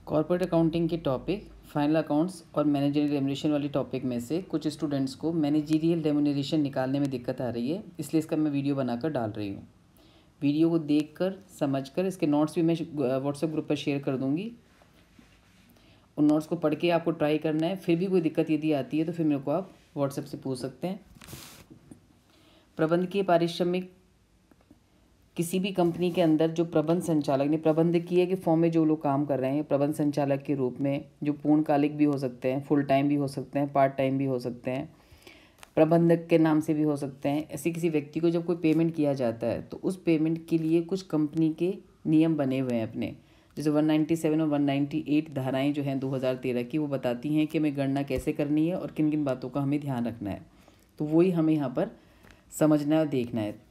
Corporate accounting के topic final accounts और managerial remuneration वाली टॉपिक में से कुछ स्टूडेंट्स को मैनेजरियल रेम्यूनरेशन निकालने में दिक्कत आ रही है, इसलिए इसका मैं वीडियो बनाकर डाल रही हूँ। वीडियो को देखकर समझकर इसके नोट्स भी मैं व्हाट्सएप ग्रुप पर शेयर कर दूँगी। उन नोट्स को पढ़ के आपको ट्राई करना है। फिर भी कोई दिक्कत यदि आती है तो फिर मेरे को आप व्हाट्सएप से पूछ सकते हैं। प्रबंधकीय पारिश्रमिक किसी भी कंपनी के अंदर जो प्रबंध संचालक ने प्रबंधकीय के फॉर्म में जो लोग काम कर रहे हैं प्रबंध संचालक के रूप में, जो पूर्णकालिक भी हो सकते हैं, फुल टाइम भी हो सकते हैं, पार्ट टाइम भी हो सकते हैं, प्रबंधक के नाम से भी हो सकते हैं, ऐसे किसी व्यक्ति को जब कोई पेमेंट किया जाता है तो उस पेमेंट के लिए कुछ कंपनी के नियम बने हुए हैं अपने। जैसे 197 और 198 धाराएँ जो हैं 2013 की, वो बताती हैं कि हमें गणना कैसे करनी है और किन किन बातों का हमें ध्यान रखना है। तो वही हमें यहाँ पर समझना और देखना है।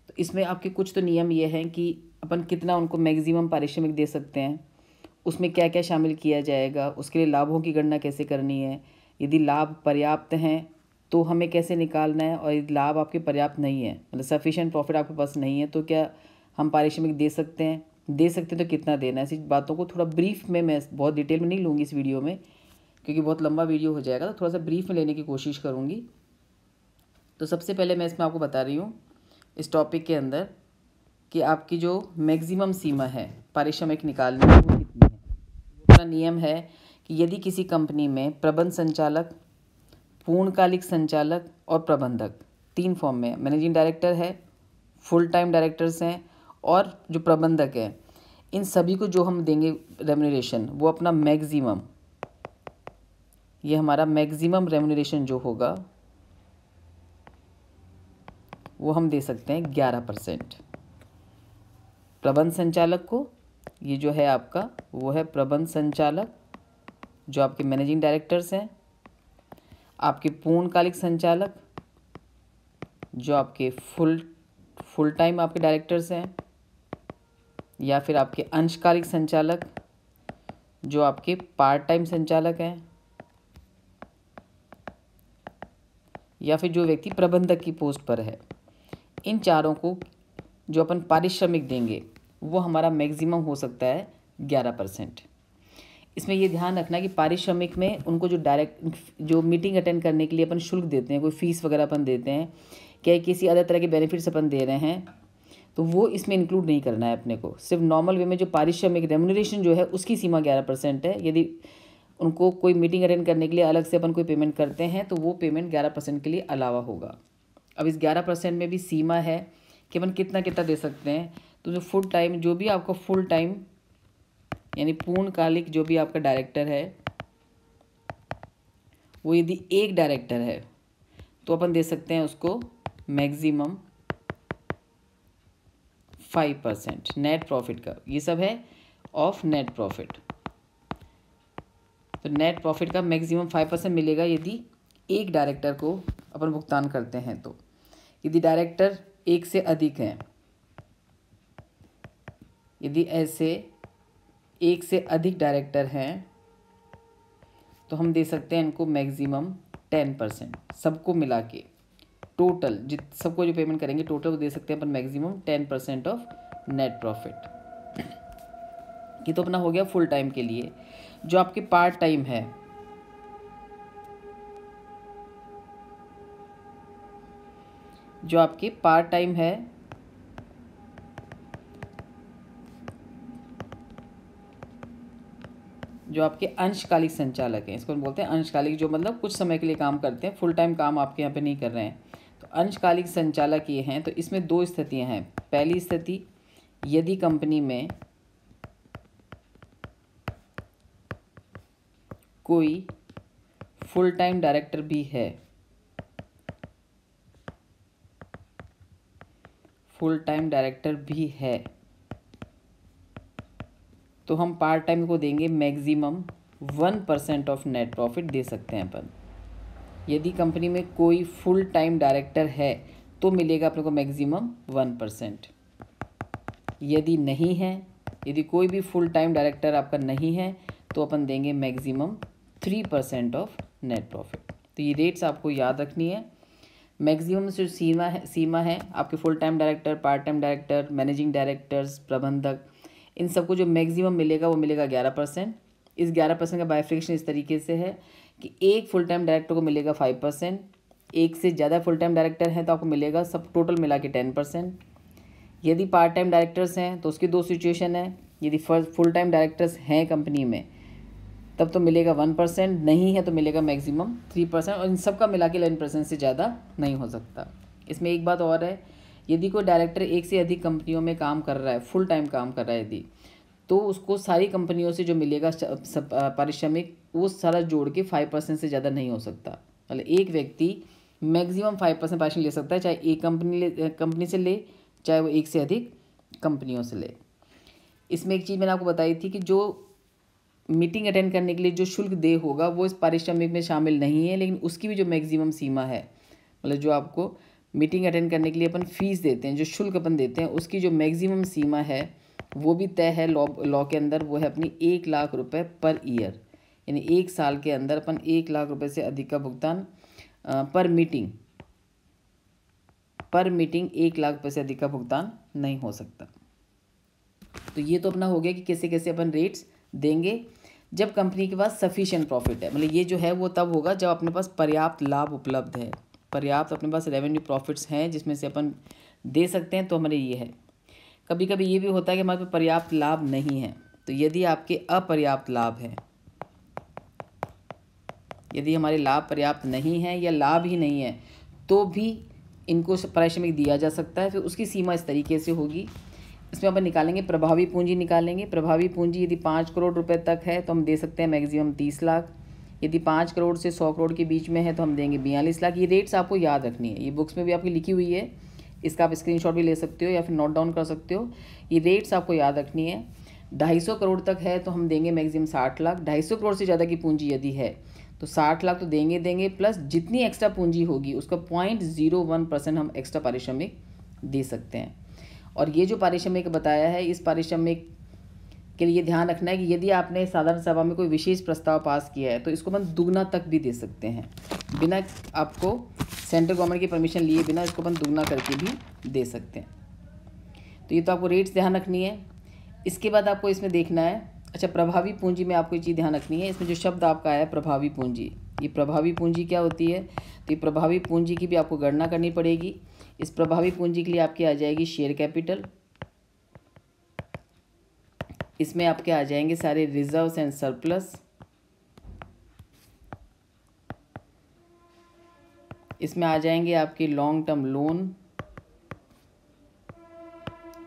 तो इसमें आपके कुछ तो नियम ये हैं कि अपन कितना उनको मैक्सिमम पारिश्रमिक दे सकते हैं, उसमें क्या क्या शामिल किया जाएगा, उसके लिए लाभों की गणना कैसे करनी है, यदि लाभ पर्याप्त हैं तो हमें कैसे निकालना है, और यदि लाभ आपके पर्याप्त नहीं है, मतलब सफिशिएंट प्रॉफिट आपके पास नहीं है, तो क्या हम पारिश्रमिक दे सकते हैं, तो कितना देना है। ऐसी बातों को थोड़ा ब्रीफ में, मैं बहुत डिटेल में नहीं लूँगी इस वीडियो में क्योंकि बहुत लंबा वीडियो हो जाएगा, तो थोड़ा सा ब्रीफ में लेने की कोशिश करूँगी। तो सबसे पहले मैं इसमें आपको बता रही हूँ इस टॉपिक के अंदर कि आपकी जो मैक्सिमम सीमा है पारिश्रमिक निकालने की वो कितनी है। दूसरा नियम है कि यदि किसी कंपनी में प्रबंध संचालक, पूर्णकालिक संचालक और प्रबंधक, 3 फॉर्म में मैनेजिंग डायरेक्टर है, फुल टाइम डायरेक्टर्स हैं और जो प्रबंधक है, इन सभी को जो हम देंगे रेम्यूनरेशन वो अपना मैक्सिमम, ये हमारा मैक्सिमम रेम्यूनरेशन जो होगा वो हम दे सकते हैं 11%। प्रबंध संचालक को, ये जो है आपका वो है प्रबंध संचालक जो आपके मैनेजिंग डायरेक्टर्स हैं, आपके पूर्णकालिक संचालक जो आपके फुल टाइम आपके डायरेक्टर्स हैं, या फिर आपके अंशकालिक संचालक जो आपके पार्ट टाइम संचालक हैं, या फिर जो व्यक्ति प्रबंधक की पोस्ट पर है। इन चारों को जो अपन पारिश्रमिक देंगे वो हमारा मैक्सिमम हो सकता है 11%। इसमें ये ध्यान रखना कि पारिश्रमिक में उनको जो मीटिंग अटेंड करने के लिए अपन शुल्क देते हैं, कोई फीस वगैरह अपन देते हैं, क्या किसी अदर तरह के बेनिफिट्स अपन दे रहे हैं, तो वो इसमें इंक्लूड नहीं करना है अपने को। सिर्फ नॉर्मल वे में जो पारिश्रमिक रेम्यूनरेशन जो है उसकी सीमा 11% है। यदि उनको कोई मीटिंग अटेंड करने के लिए अलग से अपन कोई पेमेंट करते हैं तो वो पेमेंट 11% के लिए अलावा होगा। अब इस 11% में भी सीमा है कि अपन कितना कितना दे सकते हैं। तो जो फुल टाइम, जो भी आपका फुल टाइम यानी पूर्णकालिक जो भी आपका डायरेक्टर है, वो यदि एक डायरेक्टर है तो अपन दे सकते हैं उसको मैक्सिमम 5% नेट प्रॉफिट का। ये सब है ऑफ नेट प्रॉफिट। तो नेट प्रॉफिट का मैक्सिमम 5% मिलेगा यदि एक डायरेक्टर को अपन भुगतान करते हैं। तो यदि डायरेक्टर एक से अधिक हैं, यदि ऐसे एक से अधिक डायरेक्टर हैं तो हम दे सकते हैं इनको मैक्सिमम 10%। सबको मिला के टोटल सबको जो पेमेंट करेंगे टोटल वो दे सकते हैं अपन मैक्सिमम 10% ऑफ नेट प्रॉफिट। ये तो अपना हो गया फुल टाइम के लिए। जो आपके पार्ट टाइम है, जो आपके पार्ट टाइम है, जो आपके अंशकालिक संचालक हैं, इसको हम बोलते हैं अंशकालिक, जो मतलब कुछ समय के लिए काम करते हैं, फुल टाइम काम आपके यहाँ पे नहीं कर रहे हैं। तो अंशकालिक संचालक ये हैं। तो इसमें 2 स्थितियाँ हैं। पहली स्थिति, यदि कंपनी में कोई फुल टाइम डायरेक्टर भी है, फुल टाइम डायरेक्टर भी है, तो हम पार्ट टाइम को देंगे मैक्सिमम 1% ऑफ नेट प्रॉफिट दे सकते हैं अपन। यदि कंपनी में कोई फुल टाइम डायरेक्टर है तो मिलेगा अपने को मैक्सिमम 1%। यदि नहीं है, यदि कोई भी फुल टाइम डायरेक्टर आपका नहीं है तो अपन देंगे मैक्सिमम 3% ऑफ नेट प्रॉफिट। तो ये रेट्स आपको याद रखनी है। मैक्सिमम जो सीमा है आपके full time director, part time director, managing directors, प्रबंधक, इन सबको जो मैक्सिमम मिलेगा वो मिलेगा 11%। इस 11% का बाइफिकेशन इस तरीके से है कि एक फुल टाइम डायरेक्टर को मिलेगा 5%, एक से ज़्यादा फुल टाइम डायरेक्टर हैं तो आपको मिलेगा सब टोटल मिला के 10%। यदि पार्ट टाइम डायरेक्टर्स हैं तो उसकी दो सिचुएशन है, यदि फुल टाइम डायरेक्टर्स हैं कंपनी में तब तो मिलेगा 1%, नहीं है तो मिलेगा मैक्सिमम 3%, और इन सब का मिला के 11% से ज़्यादा नहीं हो सकता। इसमें एक बात और है, यदि कोई डायरेक्टर एक से अधिक कंपनियों में काम कर रहा है, फुल टाइम काम कर रहा है यदि, तो उसको सारी कंपनियों से जो मिलेगा पारिश्रमिक वो सारा जोड़ के 5% से ज़्यादा नहीं हो सकता। मतलब एक व्यक्ति मैक्सिमम 5% पारिश्रमिक ले सकता है, चाहे एक कंपनी से ले, चाहे वो एक से अधिक कंपनियों से ले। इसमें एक चीज़ मैंने आपको बताई थी कि जो मीटिंग अटेंड करने के लिए जो शुल्क देय होगा वो इस पारिश्रमिक में शामिल नहीं है, लेकिन उसकी भी जो मैक्सिमम सीमा है, मतलब जो आपको मीटिंग अटेंड करने के लिए अपन फीस देते हैं, जो शुल्क अपन देते हैं, उसकी जो मैक्सिमम सीमा है वो भी तय है लॉ के अंदर। वो है अपनी 1 लाख रुपए पर ईयर, यानी 1 साल के अंदर अपन 1 लाख रुपए से अधिक का भुगतान पर मीटिंग 1 लाख रुपये से अधिक का भुगतान नहीं हो सकता। तो ये तो अपना हो गया कि कैसे कैसे अपन रेट्स देंगे जब कंपनी के पास सफिशिएंट प्रॉफिट है। मतलब ये जो है वो तब होगा जब अपने पास पर्याप्त लाभ उपलब्ध है, पर्याप्त अपने पास रेवेन्यू प्रॉफिट्स हैं जिसमें से अपन दे सकते हैं, तो हमारे ये है। कभी कभी ये भी होता है कि हमारे पास पर्याप्त लाभ नहीं है, तो यदि आपके अपर्याप्त लाभ है, यदि हमारे लाभ पर्याप्त नहीं है या लाभ ही नहीं है, तो भी इनको पारिश्रमिक दिया जा सकता है। फिर उसकी सीमा इस तरीके से होगी। इसमें अपन निकालेंगे प्रभावी पूंजी निकालेंगे। प्रभावी पूंजी यदि 5 करोड़ रुपए तक है तो हम दे सकते हैं मैक्सिमम 30 लाख। यदि 5 करोड़ से 100 करोड़ के बीच में है तो हम देंगे 42 लाख। ये रेट्स आपको याद रखनी है, ये बुक्स में भी आपकी लिखी हुई है, इसका आप स्क्रीनशॉट भी ले सकते हो या फिर नोट डाउन कर सकते हो। ये रेट्स आपको याद रखनी है। 250 करोड़ तक है तो हम देंगे मैक्सिमम 60 लाख। 250 करोड़ से ज़्यादा की पूंजी यदि है तो 60 लाख तो देंगे, प्लस जितनी एक्स्ट्रा पूंजी होगी उसका 0.01% हम एक्स्ट्रा पारिश्रमिक दे सकते हैं। और ये जो पारिश्रमिक बताया है, इस पारिश्रमिक के लिए ध्यान रखना है कि यदि आपने साधारण सभा में कोई विशेष प्रस्ताव पास किया है तो इसको अपन दुगना तक भी दे सकते हैं, बिना आपको सेंट्रल गवर्नमेंट की परमिशन लिए बिना इसको अपन दुगना करके भी दे सकते हैं। तो ये तो आपको रेट्स ध्यान रखनी है। इसके बाद आपको इसमें देखना है, अच्छा प्रभावी पूंजी में आपको ये चीज़ ध्यान रखनी है, इसमें जो शब्द आपका आया प्रभावी पूंजी, ये प्रभावी पूंजी क्या होती है, तो ये प्रभावी पूंजी की भी आपको गणना करनी पड़ेगी। इस प्रभावी पूंजी के लिए आपके आ जाएगी शेयर कैपिटल, इसमें आपके आ जाएंगे सारे रिजर्व्स एंड सरप्लस, इसमें आ जाएंगे आपके लॉन्ग टर्म लोन,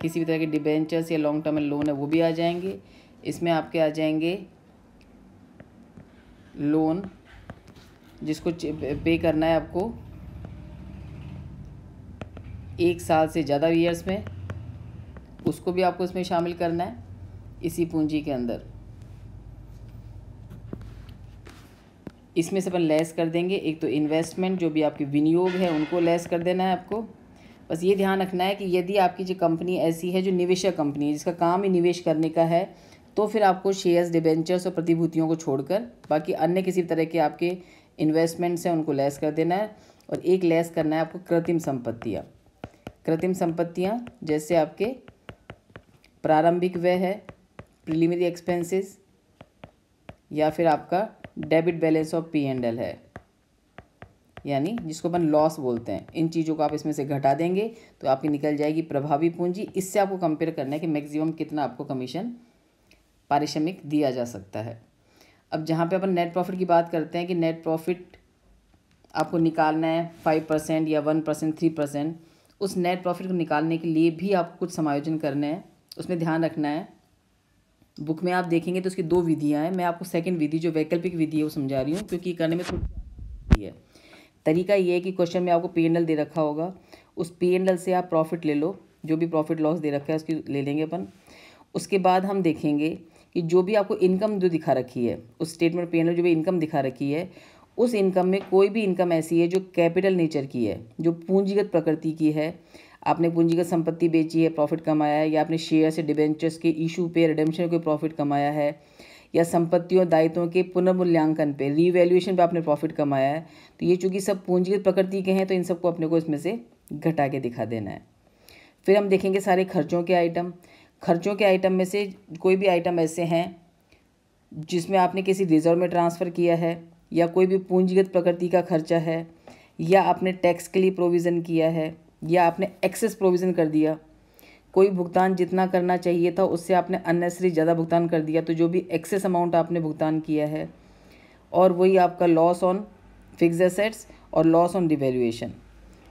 किसी भी तरह के डिबेंचर्स या लॉन्ग टर्म लोन है वो भी आ जाएंगे। इसमें आपके आ जाएंगे लोन जिसको पे करना है आपको 1 साल से ज़्यादा ईयर्स में, उसको भी आपको इसमें शामिल करना है इसी पूंजी के अंदर। इसमें से अपन लेस कर देंगे, एक तो इन्वेस्टमेंट जो भी आपके विनियोग है उनको लेस कर देना है आपको। बस ये ध्यान रखना है कि यदि आपकी जो कंपनी ऐसी है जो निवेशक कंपनी है जिसका काम ही निवेश करने का है, तो फिर आपको शेयर्स, डिबेंचर्स और प्रतिभूतियों को छोड़कर बाकी अन्य किसी तरह के आपके इन्वेस्टमेंट्स हैं उनको लेस कर देना है। और एक लेस करना है आपको कृत्रिम संपत्तियाँ। कृत्रिम संपत्तियाँ जैसे आपके प्रारंभिक व्यय है, प्रिलिमिनरी एक्सपेंसेस, या फिर आपका डेबिट बैलेंस ऑफ P&L है, यानी जिसको अपन लॉस बोलते हैं। इन चीज़ों को आप इसमें से घटा देंगे तो आपकी निकल जाएगी प्रभावी पूंजी। इससे आपको कंपेयर करना है कि मैक्सिमम कितना आपको कमीशन पारिश्रमिक दिया जा सकता है। अब जहाँ पे अपन नेट प्रॉफिट की बात करते हैं कि नेट प्रॉफिट आपको निकालना है 5% या 1%, 3%, उस नेट प्रॉफिट को निकालने के लिए भी आपको कुछ समायोजन करने हैं, उसमें ध्यान रखना है। बुक में आप देखेंगे तो उसकी 2 विधियाँ हैं, मैं आपको सेकंड विधि जो वैकल्पिक विधि है वो समझा रही हूँ क्योंकि करने में थोड़ी है। तरीका ये है कि क्वेश्चन में आपको P&L दे रखा होगा, उस P&L से आप प्रॉफिट ले लो, जो भी प्रॉफिट लॉस दे रखा है उसकी ले लेंगे अपन। उसके बाद हम देखेंगे कि जो भी आपको इनकम जो दिखा रखी है उस स्टेटमेंट P&L जो भी इनकम दिखा रखी है, उस इनकम में कोई भी इनकम ऐसी है जो कैपिटल नेचर की है, जो पूंजीगत प्रकृति की है, आपने पूंजीगत संपत्ति बेची है, प्रॉफिट कमाया है, या आपने शेयर से डिबेंचर्स के इशू पे, रिडेम्पशन पे प्रॉफिट कमाया है, या संपत्तियों दायित्वों के पुनर्मूल्यांकन पे, रीवैल्यूएशन पे आपने प्रॉफिट कमाया है, तो ये चूँकि सब पूंजीगत प्रकृति के हैं तो इन सबको अपने को इसमें से घटा के दिखा देना है। फिर हम देखेंगे सारे खर्चों के आइटम। खर्चों के आइटम में से कोई भी आइटम ऐसे हैं जिसमें आपने किसी रिजर्व में ट्रांसफ़र किया है, या कोई भी पूंजीगत प्रकृति का खर्चा है, या आपने टैक्स के लिए प्रोविज़न किया है, या आपने एक्सेस प्रोविज़न कर दिया, कोई भुगतान जितना करना चाहिए था उससे आपने अननेसेसरी ज़्यादा भुगतान कर दिया, तो जो भी एक्सेस अमाउंट आपने भुगतान किया है, और वही आपका लॉस ऑन फिक्स एसेट्स और लॉस ऑन डिवैल्यूएशन,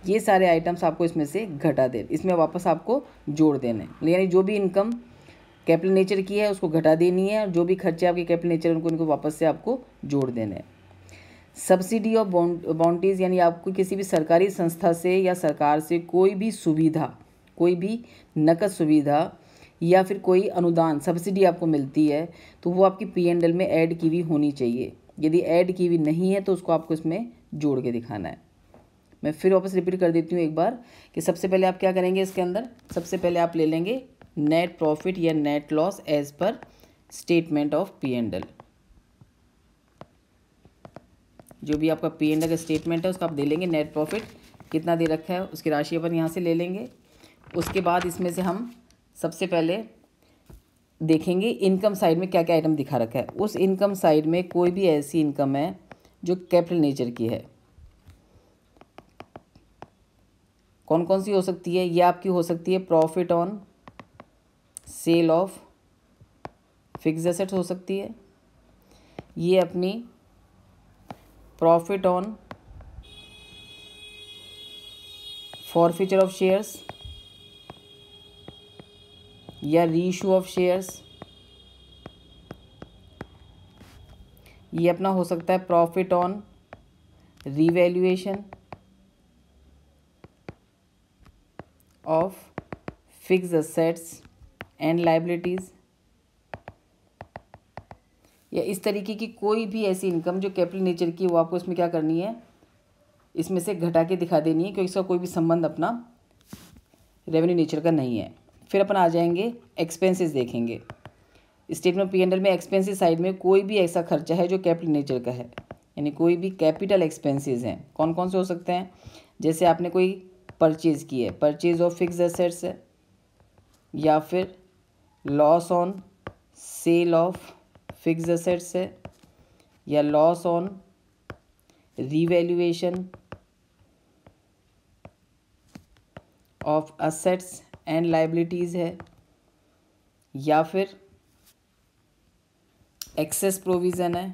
ये सारे आइटम्स आपको इसमें से घटा दे, इसमें वापस आपको जोड़ देने, यानी जो भी इनकम कैपिटल नेचर की है उसको घटा देनी है, और जो भी खर्चे आपके कैपिटल नेचर उनको वापस से आपको जोड़ देने हैं। सब्सिडी ऑफ बाउंटीज़, यानी आपको किसी भी सरकारी संस्था से या सरकार से कोई भी सुविधा, कोई भी नकद सुविधा या फिर कोई अनुदान सब्सिडी आपको मिलती है, तो वो आपकी P&L में ऐड की हुई होनी चाहिए। यदि ऐड की हुई नहीं है तो उसको आपको इसमें जोड़ के दिखाना है। मैं फिर वापस रिपीट कर देती हूँ एक बार कि सबसे पहले आप क्या करेंगे इसके अंदर, सबसे पहले आप ले लेंगे नेट प्रॉफिट या net loss as per statement of P&L। जो भी आपका P&L का स्टेटमेंट है उसका आप दे लेंगे, नेट प्रॉफिट कितना दे रखा है उसकी राशि अपन यहाँ से ले लेंगे। उसके बाद इसमें से हम सबसे पहले देखेंगे इनकम साइड में क्या क्या आइटम दिखा रखा है। उस इनकम साइड में कोई भी ऐसी इनकम है जो कैपिटल नेचर की है, कौन कौन सी हो सकती है, ये आपकी हो सकती है profit on sale of fixed assets हो सकती है, ये अपनी profit on forfeiture of shares या रीइशू ऑफ शेयर्स, ये अपना हो सकता है profit on revaluation of fixed assets and liabilities, या इस तरीके की कोई भी ऐसी इनकम जो कैपिटल नेचर की, वो आपको इसमें क्या करनी है, इसमें से घटा के दिखा देनी है, क्योंकि इसका कोई भी संबंध अपना रेवेन्यू नेचर का नहीं है। फिर अपन आ जाएंगे एक्सपेंसेस देखेंगे। स्टेटमेंट ऑफ P&L में एक्सपेंसेस साइड में कोई भी ऐसा खर्चा है जो कैपिटल नेचर का है, यानी कोई भी कैपिटल एक्सपेंसेस हैं, कौन कौन से हो सकते हैं, जैसे आपने कोई परचेज़ की है, परचेज ऑफ फिक्स एसेट्स है, या फिर loss on sale of fix assets है, या loss on revaluation of assets and liabilities है, या फिर एक्सेस प्रोविज़न है,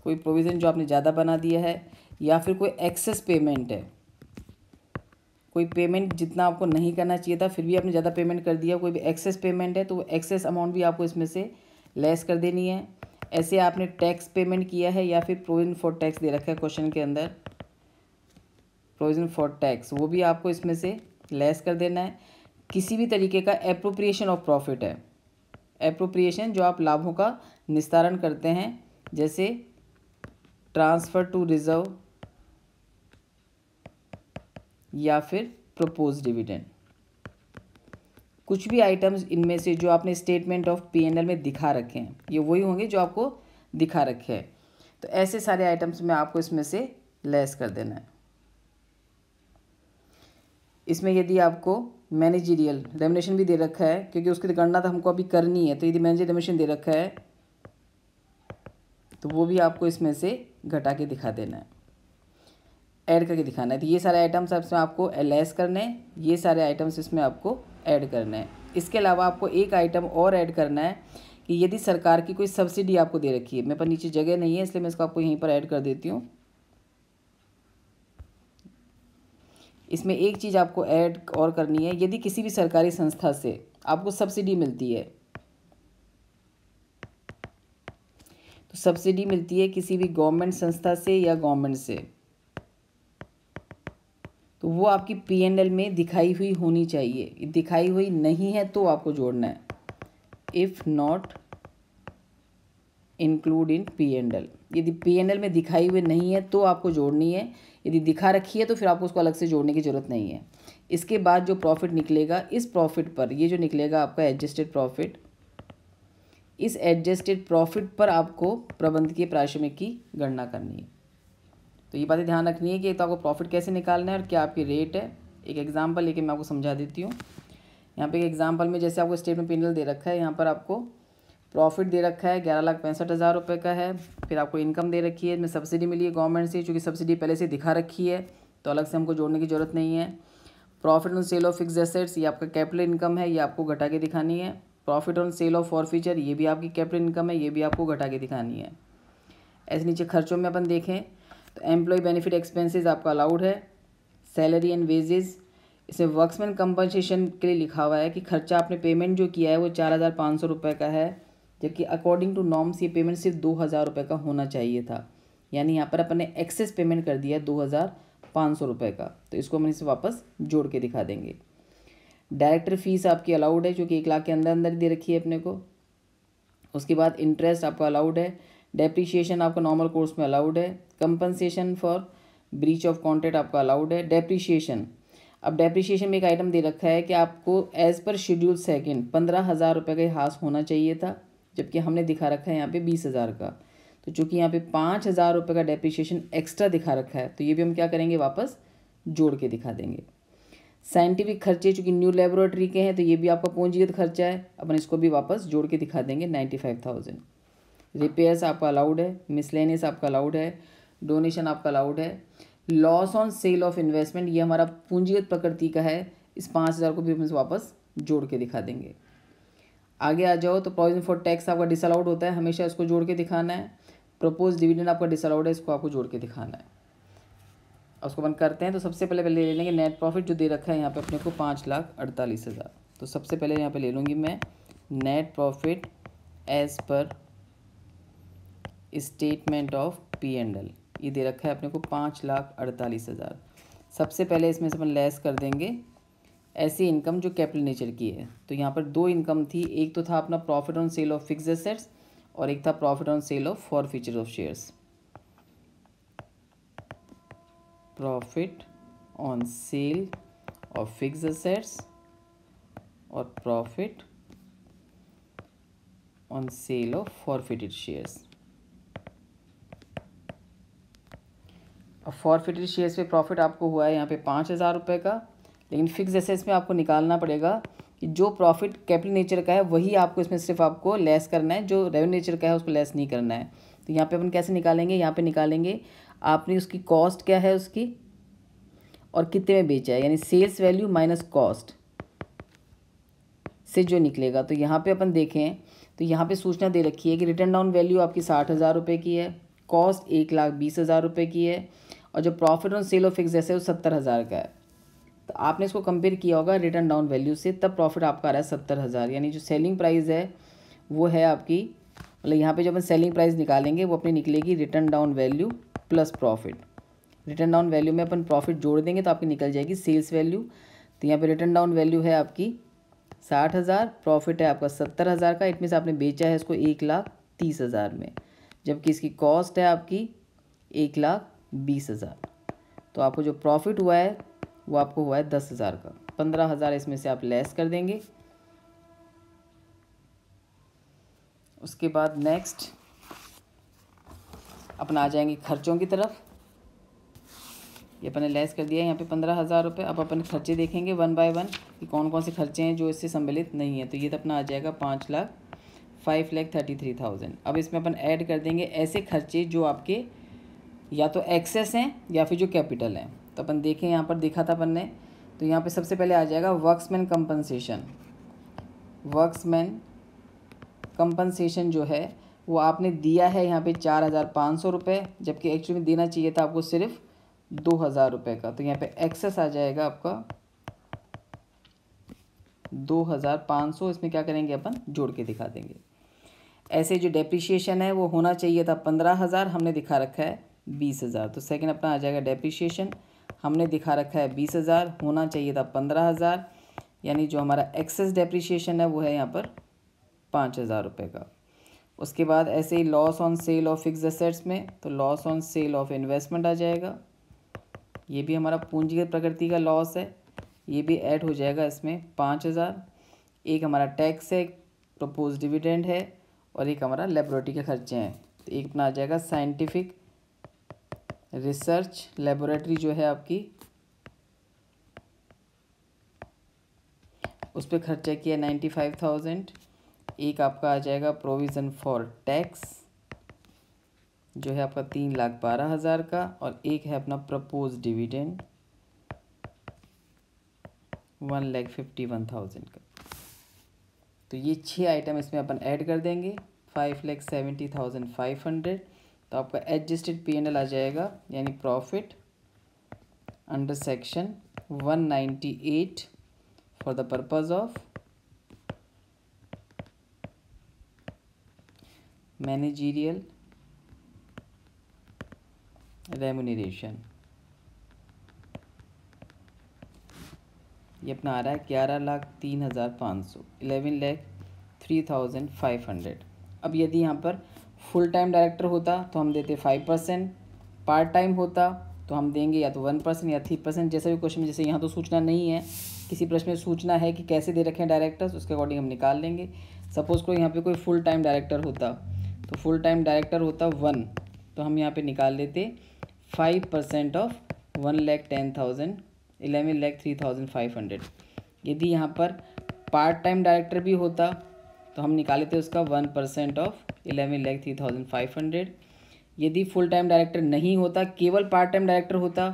कोई प्रोविज़न जो आपने ज़्यादा बना दिया है, या फिर कोई एक्सेस पेमेंट है, कोई पेमेंट जितना आपको नहीं करना चाहिए था फिर भी आपने ज़्यादा पेमेंट कर दिया, कोई भी एक्सेस पेमेंट है तो वो एक्सेस अमाउंट भी आपको इसमें से लेस कर देनी है। ऐसे आपने टैक्स पेमेंट किया है या फिर प्रोविजन फॉर टैक्स दे रखा है क्वेश्चन के अंदर, प्रोविजन फॉर टैक्स, वो भी आपको इसमें से लेस कर देना है। किसी भी तरीके का एप्रोप्रिएशन ऑफ प्रॉफिट है, एप्रोप्रिएशन जो आप लाभों का निस्तारण करते हैं, जैसे ट्रांसफ़र टू रिजर्व या फिर प्रपोज डिविडेंड, कुछ भी आइटम्स इनमें से जो आपने स्टेटमेंट ऑफ P&L में दिखा रखे हैं ये वही होंगे जो आपको दिखा रखे हैं। तो ऐसे सारे आइटम्स में आपको इसमें से लेस कर देना है। इसमें यदि आपको मैनेजरियल रेम्युनरेशन भी दे रखा है, क्योंकि उसकी गणना तो हमको अभी करनी है, तो यदि मैनेजर रेम्युनरेशन दे रखा है तो वो भी आपको इसमें से घटा के दिखा देना है, ऐड करके दिखाना है। तो ये सारे आइटम्स इसमें आपको लेस करने हैं, ये सारे आइटम्स इसमें आपको ऐड करने हैं। इसके अलावा आपको एक आइटम और ऐड करना है कि यदि सरकार की कोई सब्सिडी आपको दे रखी है, मेरे पास नीचे जगह नहीं है इसलिए मैं इसको आपको यहीं पर ऐड कर देती हूँ। इसमें एक चीज़ आपको ऐड और करनी है, यदि किसी भी सरकारी संस्था से आपको सब्सिडी मिलती है, तो सब्सिडी मिलती है किसी भी गवर्नमेंट संस्था से या गवर्नमेंट से, तो वो आपकी P&L में दिखाई हुई होनी चाहिए। दिखाई हुई नहीं है तो आपको जोड़ना है, if not include in P&L। यदि P&L में दिखाई हुई नहीं है तो आपको जोड़नी है, यदि दिखा रखी है तो फिर आपको उसको अलग से जोड़ने की ज़रूरत नहीं है। इसके बाद जो प्रॉफिट निकलेगा, इस प्रॉफिट पर, ये जो निकलेगा आपका एडजस्टेड प्रॉफिट, इस एडजस्टेड प्रॉफिट पर आपको प्रबंधकीय पारिश्रमिक की गणना करनी है। तो ये बातें ध्यान रखनी है कि तो आपको प्रॉफिट कैसे निकालना है और क्या आपकी रेट है। एक एग्जांपल लेके मैं आपको समझा देती हूँ। यहाँ पे एक एग्जांपल में जैसे आपको स्टेटमेंट P&L दे रखा है, यहाँ पर आपको प्रॉफिट दे रखा है 11,65,000 रुपये का है। फिर आपको इनकम दे रखी है, इसमें सब्सिडी मिली है गवर्नमेंट से, चूँकि सब्सिडी पहले से दिखा रखी है तो अलग से हमको जोड़ने की ज़रूरत नहीं है। Profit on sale of fix assets, ये आपका कैपिटल इनकम है, ये आपको घटा के दिखानी है। Profit on sale of forfeiture, ये भी आपकी कैपिटल इनकम है, ये भी आपको घटा के दिखानी है। ऐसे नीचे खर्चों में अपन देखें तो एम्प्लॉय बेनिफिट एक्सपेंसेस आपका अलाउड है। सैलरी एंड वेजेस, इसमें वर्क्समैन कंपनसेशन के लिए लिखा हुआ है कि खर्चा आपने पेमेंट जो किया है वो 4,500 रुपये का है, जबकि अकॉर्डिंग टू नॉर्म्स ये पेमेंट सिर्फ 2,000 रुपये का होना चाहिए था। यानी यहाँ पर अपन ने एक्सेस पेमेंट कर दिया 2,500 रुपये का, तो इसको हम इसे वापस जोड़ के दिखा देंगे। डायरेक्टर फीस आपकी अलाउड है, जो कि 1 लाख के अंदर अंदर दे रखी है अपने को। उसके बाद इंटरेस्ट आपका अलाउड है। डेप्रीशिएशन आपका नॉर्मल कोर्स में अलाउड है। Compensation for breach of contract आपका अलाउड है। डेप्रीशिएशन, अब डेप्रीशिएशन में एक आइटम दे रखा है कि आपको एज पर शेड्यूल सेकंड 15,000 रुपये का हास होना चाहिए था, जबकि हमने दिखा रखा है यहाँ पे 20,000 का। तो चूंकि यहाँ पे 5,000 रुपये का डेप्रीशिएशन एक्स्ट्रा दिखा रखा है, तो ये भी हम क्या करेंगे, वापस जोड़ के दिखा देंगे। साइंटिफिक खर्चे चूँकि न्यू लेबोरेटरी के हैं, तो ये भी आपका पूंजीगत खर्चा है, अपन इसको भी वापस जोड़ के दिखा देंगे 95,000। रिपेयर्स आपका अलाउड है। मिसलेनियस आपका अलाउड है। डोनेशन आपका अलाउड है। Loss on sale of investment, ये हमारा पूंजीगत प्रकृति का है, इस 5,000 को भी हम वापस जोड़ के दिखा देंगे। आगे आ जाओ तो प्रोविजन फॉर टैक्स आपका डिसअलाउड होता है, हमेशा इसको जोड़ के दिखाना है। प्रपोज डिविडेंड आपका डिसअलाउड है, इसको आपको जोड़ के दिखाना है। उसको बंद करते हैं तो सबसे पहले ले लेंगे नेट प्रॉफिट जो दे रखा है यहाँ पे अपने को 5,48,000। तो सबसे पहले यहाँ पे ले लूँगी मैं net profit as per statement of P&L, ये दे रखा है अपने को 5,48,000। सबसे पहले इसमें से अपन लेस कर देंगे ऐसी इनकम जो कैपिटल नेचर की है। तो यहाँ पर 2 इनकम थी, एक तो था अपना profit on sale of fix assets और एक था profit on sale of forfeiture of shares. Profit on sale of fix assets और profit on sale of forfeited shares. अब फॉरफिटेड शेयर्स पे प्रॉफिट आपको हुआ है यहाँ पे 5,000 रुपये का, लेकिन फिक्स एसेट्स में आपको निकालना पड़ेगा कि जो प्रॉफिट कैपिटल नेचर का है वही आपको इसमें सिर्फ आपको लेस करना है, जो रेवेन्यू नेचर का है उसको लेस नहीं करना है। तो यहाँ पे अपन कैसे निकालेंगे, यहाँ पे निकालेंगे आपने उसकी कॉस्ट क्या है उसकी और कितने में बेचा है, यानी सेल्स वैल्यू माइनस कॉस्ट से जो निकलेगा। तो यहाँ पे अपन देखें तो यहाँ पे सूचना दे रखी है कि रिटर्न डाउन वैल्यू आपकी 60,000 रुपये की है, कॉस्ट 1,20,000 रुपये की है और जो profit on sale of fix asset वो 70,000 का है। तो आपने इसको कंपेयर किया होगा रिटर्न डाउन वैल्यू से, तब प्रॉफिट आपका आ रहा है 70,000। यानी जो सेलिंग प्राइस है वो है आपकी, मतलब यहाँ पे जब अपन सेलिंग प्राइस निकालेंगे वो अपनी निकलेगी return down value plus profit. Return down value में अपन प्रॉफिट जोड़ देंगे तो आपकी निकल जाएगी सेल्स वैल्यू। तो यहाँ पे रिटर्न डाउन वैल्यू है आपकी 60,000, प्रॉफिट है आपका 70,000 का, इट मीन्स आपने बेचा है इसको 1,30,000 में, जबकि इसकी कॉस्ट है आपकी 1,20,000। तो आपको जो प्रॉफिट हुआ है वो आपको हुआ है 10,000 का। 15,000 इसमें से आप लेस कर देंगे। उसके बाद नेक्स्ट अपना आ जाएंगे खर्चों की तरफ। ये अपने लेस कर दिया है यहाँ पे 15,000 रुपये। अब अपन खर्चे देखेंगे 1 बाय 1 कि कौन कौन से खर्चे हैं जो इससे सम्मिलित नहीं है। तो ये तो अपना आ जाएगा 5,33,000। अब इसमें अपन ऐड कर देंगे ऐसे खर्चे जो आपके या तो एक्सेस हैं या फिर जो कैपिटल हैं। तो अपन देखें यहाँ पर देखा था अपन ने, तो यहाँ पे सबसे पहले आ जाएगा वर्क्समैन कंपनसेशन। वर्क्समैन कंपनसेशन जो है वो आपने दिया है यहाँ पे 4,500 रुपये, जबकि एक्चुअली में देना चाहिए था आपको सिर्फ 2,000 रुपये का। तो यहाँ पे एक्सेस आ जाएगा आपका 2,500। इसमें क्या करेंगे अपन जोड़ के दिखा देंगे। ऐसे जो डेप्रीशिएशन है वो होना चाहिए था 15,000, हमने दिखा रखा है 20,000। तो सेकंड अपना आ जाएगा डेप्रीशिएशन, हमने दिखा रखा है 20,000, होना चाहिए था 15,000, यानी जो हमारा एक्सेस डेप्रीशिएशन है वो है यहाँ पर 5,000 रुपये का। उसके बाद ऐसे ही loss on sale of fix assets में, तो loss on sale of investment आ जाएगा, ये भी हमारा पूंजीगत प्रकृति का लॉस है, ये भी ऐड हो जाएगा इसमें 5,000। एक हमारा टैक्स है, प्रपोज डिविडेंड है और एक हमारा लेबोरेटरी के खर्चे हैं। तो एक अपना आ जाएगा साइंटिफिक रिसर्च लेबोरेटरी जो है आपकी, उस पर खर्चा किया 95,000। एक आपका आ जाएगा प्रोविज़न फॉर टैक्स जो है आपका 3,12,000 का, और एक है अपना प्रपोज डिविडेंड 1,51,000 का। तो ये 6 आइटम इसमें अपन ऐड कर देंगे 5,70,500। तो आपका एडजस्टेड P&L आ जाएगा, यानी profit under section 198 for the purpose of managerial remuneration. ये अपना आ रहा है 11,03,500, 11,03,500। अब यदि यहाँ पर फुल टाइम डायरेक्टर होता तो हम देते 5%, पार्ट टाइम होता तो हम देंगे या तो 1% या 3%, जैसा भी क्वेश्चन में। जैसे यहाँ तो सूचना नहीं है, किसी प्रश्न में सूचना है कि कैसे दे रखे हैं डायरेक्टर्स, उसके अकॉर्डिंग हम निकाल लेंगे। सपोज़ को यहाँ पे कोई फुल टाइम डायरेक्टर होता, तो फुल टाइम डायरेक्टर होता 1, तो हम यहाँ पे निकाल लेते 5% ऑफ 1,10,000, 11,03,500। यदि यहाँ पर पार्ट टाइम डायरेक्टर भी होता तो हम निकाले थे उसका 1% ऑफ 11,03,500। यदि फुल टाइम डायरेक्टर नहीं होता, केवल पार्ट टाइम डायरेक्टर होता,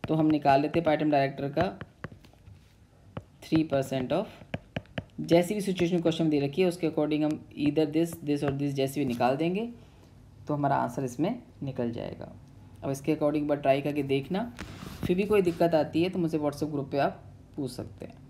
तो हम निकाल लेते पार्ट टाइम डायरेक्टर का 3% ऑफ, जैसी भी सिचुएशन क्वेश्चन दे रखी है उसके अकॉर्डिंग हम इधर दिस और दिस जैसे भी निकाल देंगे, तो हमारा आंसर इसमें निकल जाएगा। अब इसके अकॉर्डिंग बार ट्राई करके देखना, फिर भी कोई दिक्कत आती है तो मुझे व्हाट्सएप ग्रुप पे आप पूछ सकते हैं।